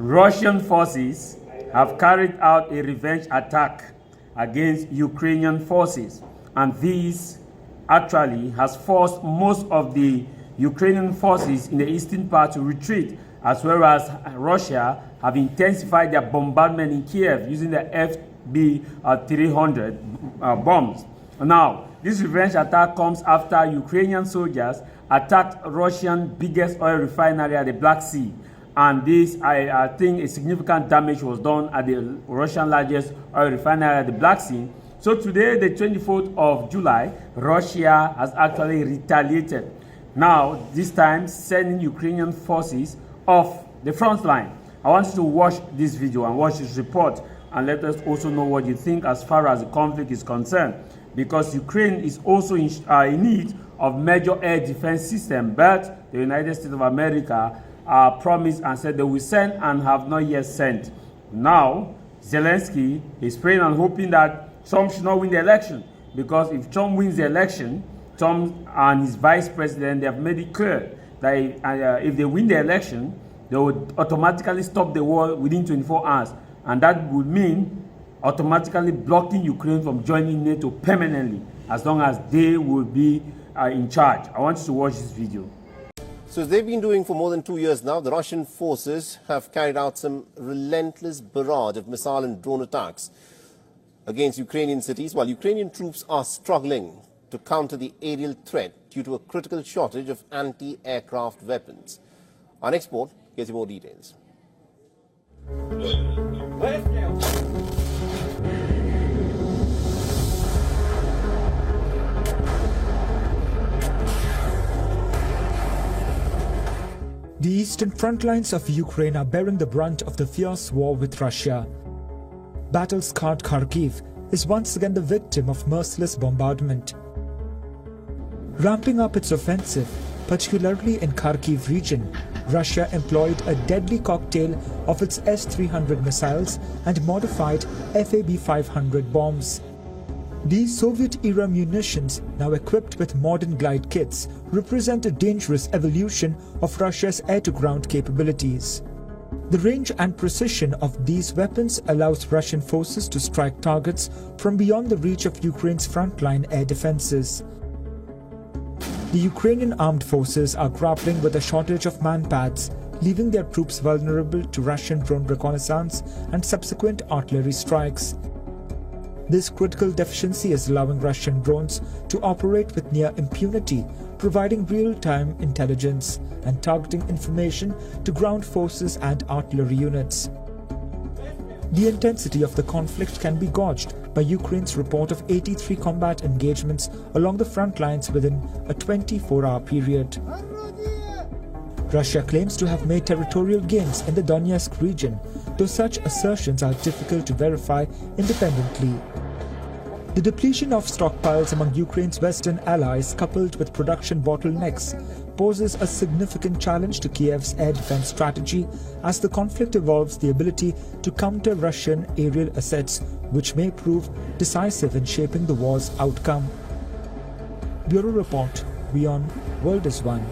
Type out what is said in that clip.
Russian forces have carried out a revenge attack against Ukrainian forces, and this actually has forced most of the Ukrainian forces in the eastern part to retreat, as well as Russia have intensified their bombardment in Kiev using the FB-300 bombs. Now, this revenge attack comes after Ukrainian soldiers attacked Russian biggest oil refinery at the Black Sea. And this, I think, a significant damage was done at the Russian largest oil refinery at the Black Sea. So today, the 24th of July, Russia has actually retaliated. Now, this time, sending Ukrainian forces off the front line. I want you to watch this video and watch this report, and let us also know what you think as far as the conflict is concerned. Because Ukraine is also in need of major air defense system, but the United States of America promised and said they will send and have not yet sent. Now, Zelensky is praying and hoping that Trump should not win the election, because if Trump wins the election, Trump and his vice president, they have made it clear that if they win the election, they would automatically stop the war within 24 hours. And that would mean automatically blocking Ukraine from joining NATO permanently, as long as they will be in charge. I want you to watch this video. So as they've been doing for more than 2 years now, the Russian forces have carried out some relentless barrage of missile and drone attacks against Ukrainian cities, while Ukrainian troops are struggling to counter the aerial threat due to a critical shortage of anti-aircraft weapons. Our next report gives you more details. The eastern front lines of Ukraine are bearing the brunt of the fierce war with Russia. Battle-scarred Kharkiv is once again the victim of merciless bombardment. Ramping up its offensive, particularly in Kharkiv region, Russia employed a deadly cocktail of its S-300 missiles and modified FAB-500 bombs. These Soviet-era munitions, now equipped with modern glide kits, represent a dangerous evolution of Russia's air-to-ground capabilities. The range and precision of these weapons allows Russian forces to strike targets from beyond the reach of Ukraine's frontline air defenses. The Ukrainian armed forces are grappling with a shortage of manpads, leaving their troops vulnerable to Russian drone reconnaissance and subsequent artillery strikes. This critical deficiency is allowing Russian drones to operate with near impunity, providing real-time intelligence and targeting information to ground forces and artillery units. The intensity of the conflict can be gauged by Ukraine's report of 83 combat engagements along the front lines within a 24-hour period. Russia claims to have made territorial gains in the Donetsk region, though such assertions are difficult to verify independently. The depletion of stockpiles among Ukraine's western allies, coupled with production bottlenecks, poses a significant challenge to Kiev's air defense strategy as the conflict evolves the ability to counter Russian aerial assets, which may prove decisive in shaping the war's outcome. Bureau Report, WION, World is One.